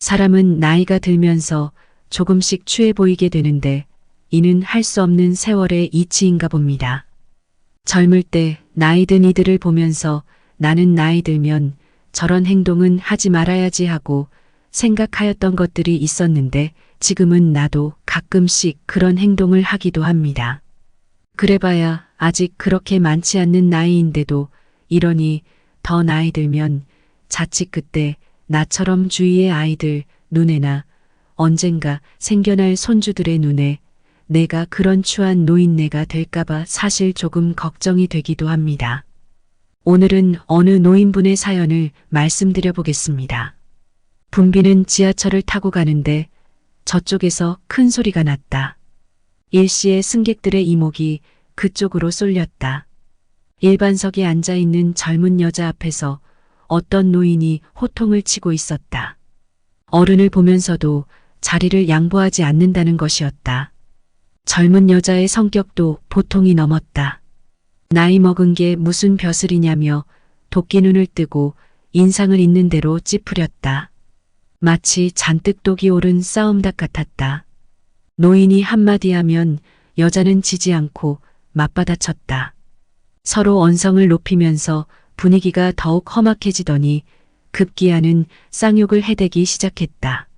사람은 나이가 들면서 조금씩 추해 보이게 되는데 이는 할 수 없는 세월의 이치인가 봅니다. 젊을 때 나이 든 이들을 보면서 나는 나이 들면 저런 행동은 하지 말아야지 하고 생각하였던 것들이 있었는데 지금은 나도 가끔씩 그런 행동을 하기도 합니다. 그래봐야 아직 그렇게 많지 않는 나이인데도 이러니 더 나이 들면 자칫 그때 나처럼 주위의 아이들 눈에나 언젠가 생겨날 손주들의 눈에 내가 그런 추한 노인네가 될까봐 사실 조금 걱정이 되기도 합니다. 오늘은 어느 노인분의 사연을 말씀드려 보겠습니다. 분비는 지하철을 타고 가는데 저쪽에서 큰 소리가 났다. 일시에 승객들의 이목이 그쪽으로 쏠렸다. 일반석에 앉아있는 젊은 여자 앞에서 어떤 노인이 호통을 치고 있었다. 어른을 보면서도 자리를 양보하지 않는다는 것이었다. 젊은 여자의 성격도 보통이 넘었다. 나이 먹은 게 무슨 벼슬이냐며 도끼 눈을 뜨고 인상을 있는 대로 찌푸렸다. 마치 잔뜩 독이 오른 싸움닭 같았다. 노인이 한마디 하면 여자는 지지 않고 맞받아쳤다. 서로 언성을 높이면서 분위기가 더욱 험악해지더니 급기야는 쌍욕을 해대기 시작했다.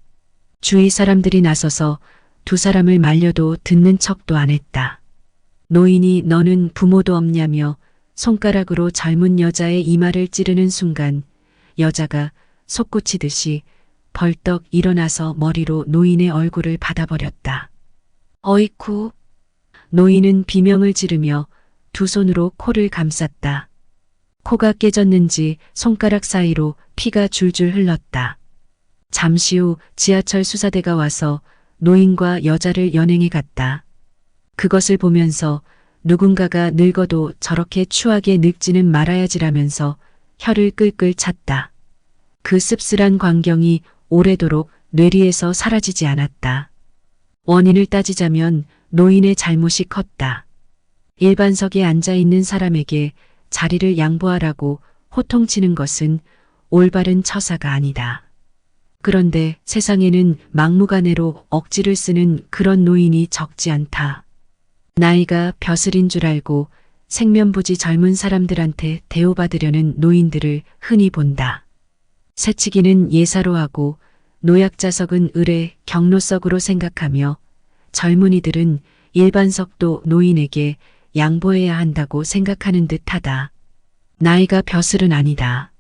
주위 사람들이 나서서 두 사람을 말려도 듣는 척도 안 했다. 노인이 너는 부모도 없냐며 손가락으로 젊은 여자의 이마를 찌르는 순간 여자가 솟구치듯이 벌떡 일어나서 머리로 노인의 얼굴을 받아버렸다. 어이쿠. 노인은 비명을 지르며 두 손으로 코를 감쌌다. 코가 깨졌는지 손가락 사이로 피가 줄줄 흘렀다. 잠시 후 지하철 수사대가 와서 노인과 여자를 연행해 갔다. 그것을 보면서 누군가가 늙어도 저렇게 추하게 늙지는 말아야지라면서 혀를 끌끌 찼다. 그 씁쓸한 광경이 오래도록 뇌리에서 사라지지 않았다. 원인을 따지자면 노인의 잘못이 컸다. 일반석에 앉아있는 사람에게 자리를 양보하라고 호통치는 것은 올바른 처사가 아니다. 그런데 세상에는 막무가내로 억지를 쓰는 그런 노인이 적지 않다. 나이가 벼슬인 줄 알고 생면부지 젊은 사람들한테 대우받으려는 노인들을 흔히 본다. 새치기는 예사로 하고 노약자석은 의뢰 경로석으로 생각하며 젊은이들은 일반석도 노인에게 양보해야 한다고 생각하는 듯하다. 나이가 벼슬은 아니다.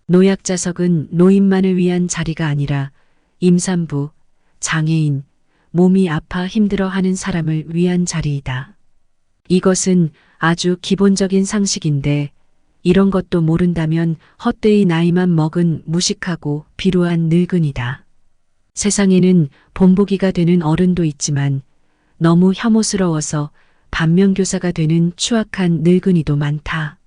노약자석은 노인만을 위한 자리가 아니라 임산부, 장애인, 몸이 아파 힘들어하는 사람을 위한 자리이다. 이것은 아주 기본적인 상식인데 이런 것도 모른다면 헛되이 나이만 먹은 무식하고 비루한 늙은이다. 세상에는 본보기가 되는 어른도 있지만 너무 혐오스러워서 반면교사가 되는 추악한 늙은이도 많다.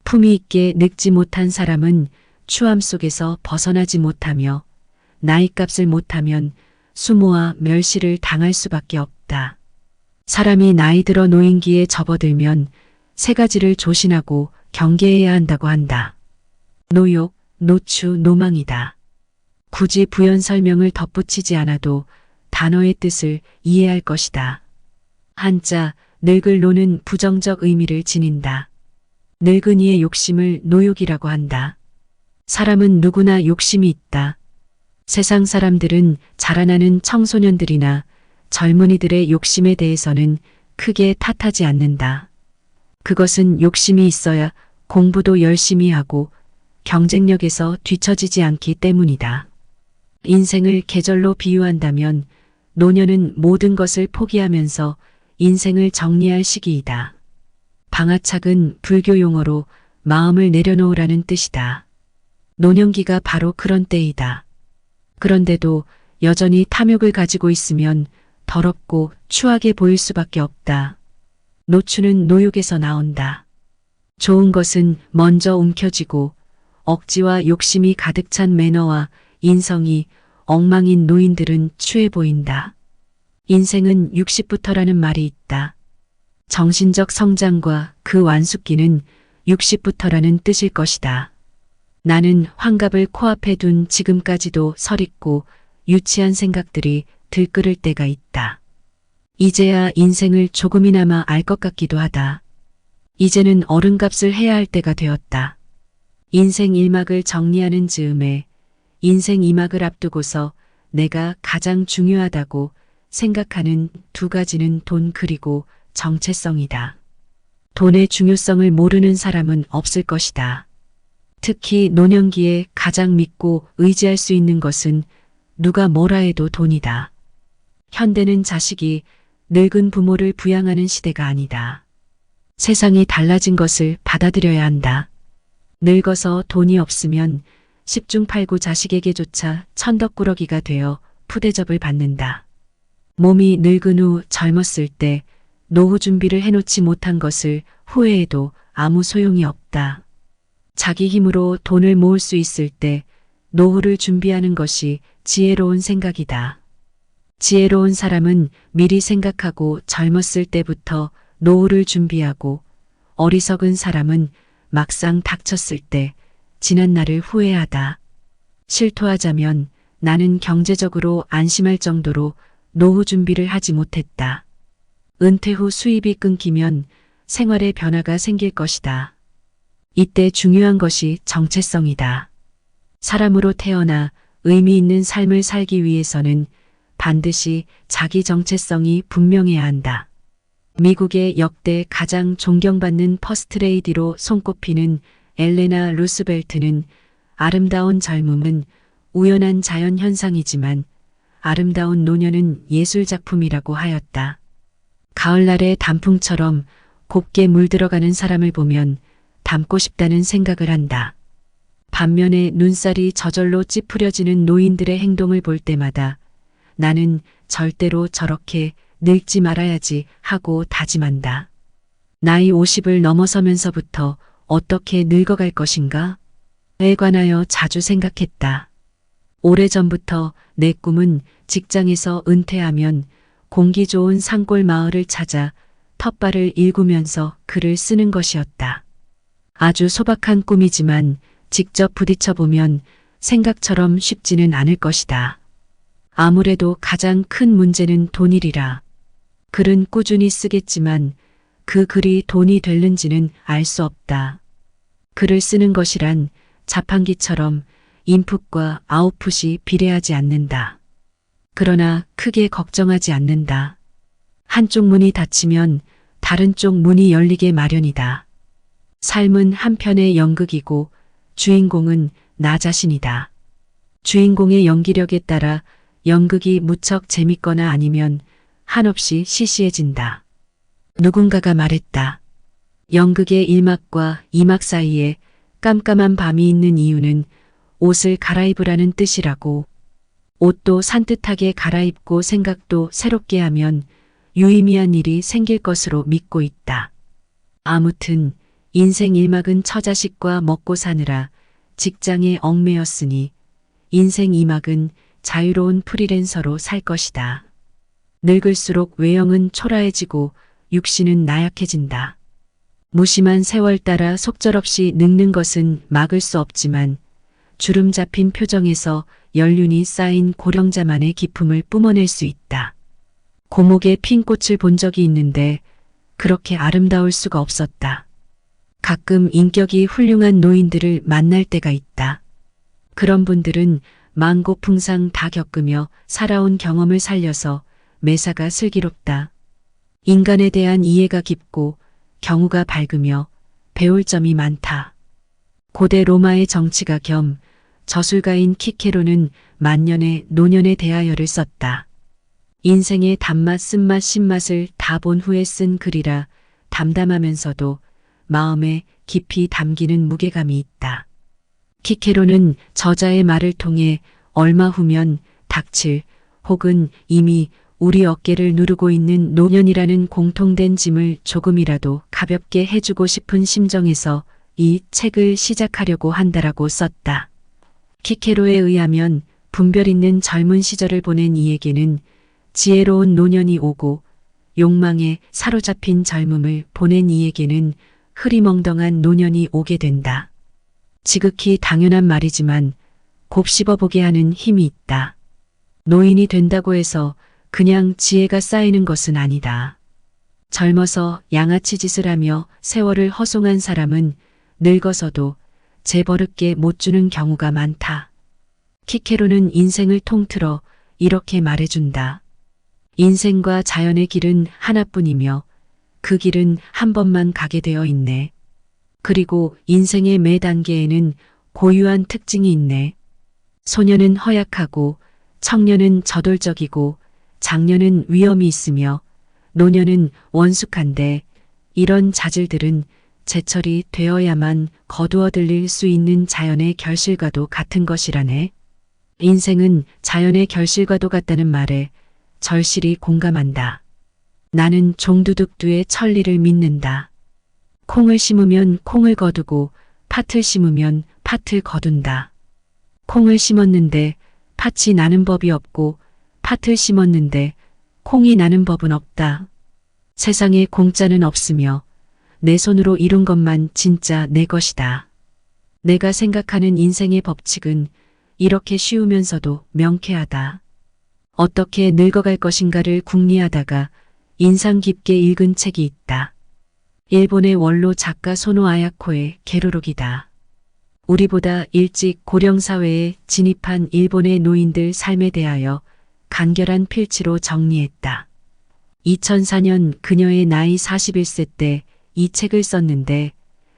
품위 있게 늙지 못한 사람은 추함 속에서 벗어나지 못하며 나이값을 못하면 수모와 멸시를 당할 수밖에 없다. 사람이 나이 들어 노인기에 접어들면 세 가지를 조심하고 경계해야 한다고 한다. 노욕, 노추, 노망이다. 굳이 부연 설명을 덧붙이지 않아도 단어의 뜻을 이해할 것이다. 한자 늙을 노는 부정적 의미를 지닌다. 늙은이의 욕심을 노욕이라고 한다. 사람은 누구나 욕심이 있다. 세상 사람들은 자라나는 청소년들이나 젊은이들의 욕심에 대해서는 크게 탓하지 않는다. 그것은 욕심이 있어야 공부도 열심히 하고 경쟁력에서 뒤처지지 않기 때문이다. 인생을 계절로 비유한다면 노년은 모든 것을 포기하면서 인생을 정리할 시기이다. 방아착은 불교 용어로 마음을 내려놓으라는 뜻이다. 노년기가 바로 그런 때이다. 그런데도 여전히 탐욕을 가지고 있으면 더럽고 추하게 보일 수밖에 없다. 노추는 노욕에서 나온다. 좋은 것은 먼저 움켜쥐고 억지와 욕심이 가득 찬 매너와 인성이 엉망인 노인들은 추해 보인다. 인생은 60부터라는 말이 있다. 정신적 성장과 그 완숙기는 60부터라는 뜻일 것이다. 나는 환갑을 코앞에 둔 지금까지도 서립고 유치한 생각들이 들끓을 때가 있다. 이제야 인생을 조금이나마 알 것 같기도 하다. 이제는 어른값을 해야 할 때가 되었다. 인생 1막을 정리하는 즈음에 인생 2막을 앞두고서 내가 가장 중요하다고 생각하는 두 가지는 돈 그리고 정체성이다. 돈의 중요성을 모르는 사람은 없을 것이다. 특히 노년기에 가장 믿고 의지할 수 있는 것은 누가 뭐라 해도 돈이다. 현대는 자식이 늙은 부모를 부양하는 시대가 아니다. 세상이 달라진 것을 받아들여야 한다. 늙어서 돈이 없으면 10중 8구 자식에게조차 천덕꾸러기가 되어 푸대접을 받는다. 몸이 늙은 후 젊었을 때 노후 준비를 해놓지 못한 것을 후회해도 아무 소용이 없다. 자기 힘으로 돈을 모을 수 있을 때 노후를 준비하는 것이 지혜로운 생각이다. 지혜로운 사람은 미리 생각하고 젊었을 때부터 노후를 준비하고 어리석은 사람은 막상 닥쳤을 때 지난 날을 후회하다. 실토하자면 나는 경제적으로 안심할 정도로 노후 준비를 하지 못했다. 은퇴 후 수입이 끊기면 생활에 변화가 생길 것이다. 이때 중요한 것이 정체성이다. 사람으로 태어나 의미 있는 삶을 살기 위해서는 반드시 자기 정체성이 분명해야 한다. 미국의 역대 가장 존경받는 퍼스트레이디로 손꼽히는 엘레나 루스벨트는 아름다운 젊음은 우연한 자연현상이지만 아름다운 노년은 예술작품이라고 하였다. 가을날의 단풍처럼 곱게 물들어가는 사람을 보면 닮고 싶다는 생각을 한다. 반면에 눈살이 저절로 찌푸려지는 노인들의 행동을 볼 때마다 나는 절대로 저렇게 늙지 말아야지 하고 다짐한다. 나이 50을 넘어서면서부터 어떻게 늙어갈 것인가? 에 관하여 자주 생각했다. 오래전부터 내 꿈은 직장에서 은퇴하면 공기 좋은 산골 마을을 찾아 텃밭을 일구면서 글을 쓰는 것이었다. 아주 소박한 꿈이지만 직접 부딪혀 보면 생각처럼 쉽지는 않을 것이다. 아무래도 가장 큰 문제는 돈이리라. 글은 꾸준히 쓰겠지만 그 글이 돈이 될는지는 알 수 없다. 글을 쓰는 것이란 자판기처럼 인풋과 아웃풋이 비례하지 않는다. 그러나 크게 걱정하지 않는다. 한쪽 문이 닫히면 다른 쪽 문이 열리게 마련이다. 삶은 한편의 연극이고 주인공은 나 자신이다. 주인공의 연기력에 따라 연극이 무척 재밌거나 아니면 한없이 시시해진다. 누군가가 말했다. 연극의 1막과 2막 사이에 깜깜한 밤이 있는 이유는 옷을 갈아입으라는 뜻이라고. 옷도 산뜻하게 갈아입고 생각도 새롭게 하면 유의미한 일이 생길 것으로 믿고 있다. 아무튼 인생 1막은 처자식과 먹고 사느라 직장에 얽매였으니 인생 2막은 자유로운 프리랜서로 살 것이다. 늙을수록 외형은 초라해지고 육신은 나약해진다. 무심한 세월 따라 속절없이 늙는 것은 막을 수 없지만 주름 잡힌 표정에서 연륜이 쌓인 고령자만의 기품을 뿜어낼 수 있다. 고목의 핀 꽃을 본 적이 있는데 그렇게 아름다울 수가 없었다. 가끔 인격이 훌륭한 노인들을 만날 때가 있다. 그런 분들은 만고풍상 다 겪으며 살아온 경험을 살려서 매사가 슬기롭다. 인간에 대한 이해가 깊고 경우가 밝으며 배울 점이 많다. 고대 로마의 정치가 겸 저술가인 키케로는 만년의 노년에 대하여를 썼다. 인생의 단맛, 쓴맛, 신맛을 다 본 후에 쓴 글이라 담담하면서도 마음에 깊이 담기는 무게감이 있다. 키케로는 저자의 말을 통해 얼마 후면 닥칠 혹은 이미 우리 어깨를 누르고 있는 노년이라는 공통된 짐을 조금이라도 가볍게 해주고 싶은 심정에서 이 책을 시작하려고 한다라고 썼다. 키케로에 의하면 분별 있는 젊은 시절을 보낸 이에게는 지혜로운 노년이 오고 욕망에 사로잡힌 젊음을 보낸 이에게는 흐리멍덩한 노년이 오게 된다. 지극히 당연한 말이지만 곱씹어보게 하는 힘이 있다. 노인이 된다고 해서 그냥 지혜가 쌓이는 것은 아니다. 젊어서 양아치 짓을 하며 세월을 허송한 사람은 늙어서도 재버릇게 못 주는 경우가 많다. 키케로는 인생을 통틀어 이렇게 말해준다. 인생과 자연의 길은 하나뿐이며 그 길은 한 번만 가게 되어 있네. 그리고 인생의 매 단계에는 고유한 특징이 있네. 소년은 허약하고 청년은 저돌적이고 장년은 위험이 있으며 노년은 원숙한데 이런 자질들은 제철이 되어야만 거두어 들릴 수 있는 자연의 결실과도 같은 것이라네. 인생은 자연의 결실과도 같다는 말에 절실히 공감한다. 나는 종두둑두의 천리를 믿는다. 콩을 심으면 콩을 거두고 팥을 심으면 팥을 거둔다. 콩을 심었는데 팥이 나는 법이 없고 팥을 심었는데 콩이 나는 법은 없다. 세상에 공짜는 없으며 내 손으로 이룬 것만 진짜 내 것이다. 내가 생각하는 인생의 법칙은 이렇게 쉬우면서도 명쾌하다. 어떻게 늙어갈 것인가를 궁리하다가 인상 깊게 읽은 책이 있다. 일본의 원로 작가 소노 아야코의 게루룩이다. 우리보다 일찍 고령사회에 진입한 일본의 노인들 삶에 대하여 간결한 필치로 정리했다. 2004년 그녀의 나이 41세 때 이 책을 썼는데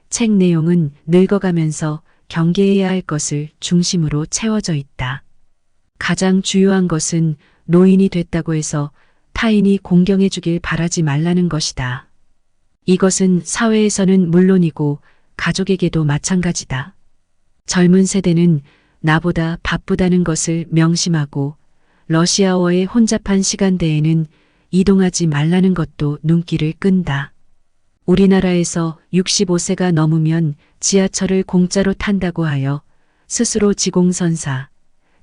책 내용은 늙어가면서 경계해야 할 것을 중심으로 채워져 있다. 가장 주요한 것은 노인이 됐다고 해서 타인이 공경해 주길 바라지 말라는 것이다. 이것은 사회에서는 물론이고 가족에게도 마찬가지다. 젊은 세대는 나보다 바쁘다는 것을 명심하고 러시아어의 혼잡한 시간대에는 이동하지 말라는 것도 눈길을 끈다. 우리나라에서 65세가 넘으면 지하철을 공짜로 탄다고 하여 스스로 지공선사,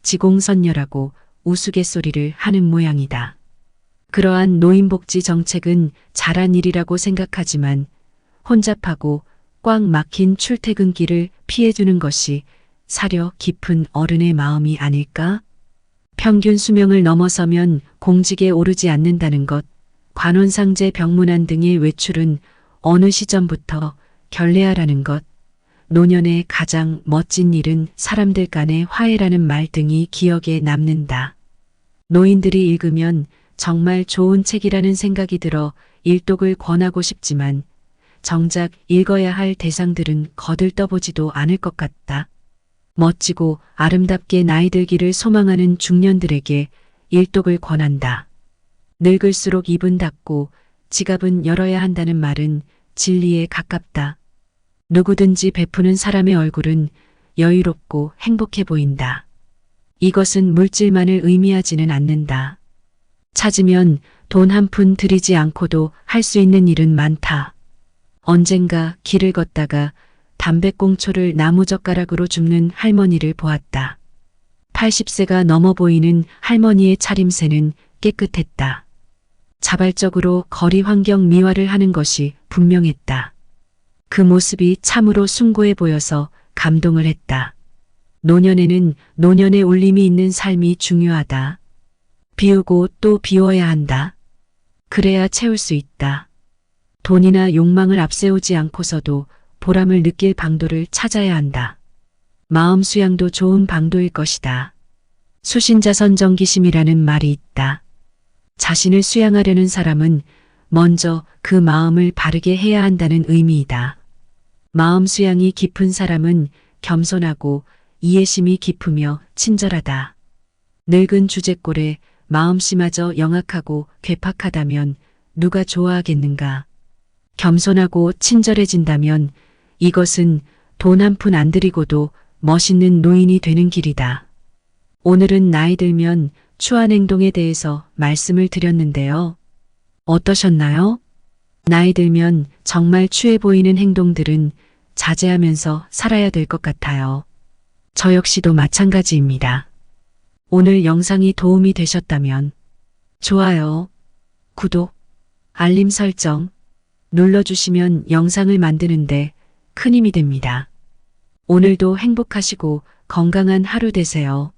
지공선녀라고 우스갯소리를 하는 모양이다. 그러한 노인복지 정책은 잘한 일이라고 생각하지만 혼잡하고 꽉 막힌 출퇴근길을 피해주는 것이 사려 깊은 어른의 마음이 아닐까? 평균 수명을 넘어서면 공직에 오르지 않는다는 것, 관원상제 병문안 등의 외출은 어느 시점부터 결례하라는 것, 노년의 가장 멋진 일은 사람들 간의 화해라는 말 등이 기억에 남는다. 노인들이 읽으면 정말 좋은 책이라는 생각이 들어 일독을 권하고 싶지만 정작 읽어야 할 대상들은 거들떠보지도 않을 것 같다. 멋지고 아름답게 나이 들기를 소망하는 중년들에게 일독을 권한다. 늙을수록 입은 닫고 지갑은 열어야 한다는 말은 진리에 가깝다. 누구든지 베푸는 사람의 얼굴은 여유롭고 행복해 보인다. 이것은 물질만을 의미하지는 않는다. 찾으면 돈 한 푼 들이지 않고도 할 수 있는 일은 많다. 언젠가 길을 걷다가 담배꽁초를 나무젓가락으로 줍는 할머니를 보았다. 80세가 넘어 보이는 할머니의 차림새는 깨끗했다. 자발적으로 거리 환경 미화를 하는 것이 분명했다. 그 모습이 참으로 숭고해 보여서 감동을 했다. 노년에는 노년의 울림이 있는 삶이 중요하다. 비우고 또 비워야 한다. 그래야 채울 수 있다. 돈이나 욕망을 앞세우지 않고서도 보람을 느낄 방도를 찾아야 한다. 마음 수양도 좋은 방도일 것이다. 수신자선 정기심이라는 말이 있다. 자신을 수양하려는 사람은 먼저 그 마음을 바르게 해야 한다는 의미이다. 마음 수양이 깊은 사람은 겸손하고 이해심이 깊으며 친절하다. 늙은 주제꼴에 마음씨마저 영악하고 괴팍하다면 누가 좋아하겠는가. 겸손하고 친절해진다면 이것은 돈 한 푼 안 들이고도 멋있는 노인이 되는 길이다. 오늘은 나이 들면 추한 행동에 대해서 말씀을 드렸는데요. 어떠셨나요? 나이 들면 정말 추해 보이는 행동들은 자제하면서 살아야 될 것 같아요. 저 역시도 마찬가지입니다. 오늘 영상이 도움이 되셨다면 좋아요, 구독, 알림 설정 눌러주시면 영상을 만드는데 큰 힘이 됩니다. 오늘도 행복하시고 건강한 하루 되세요.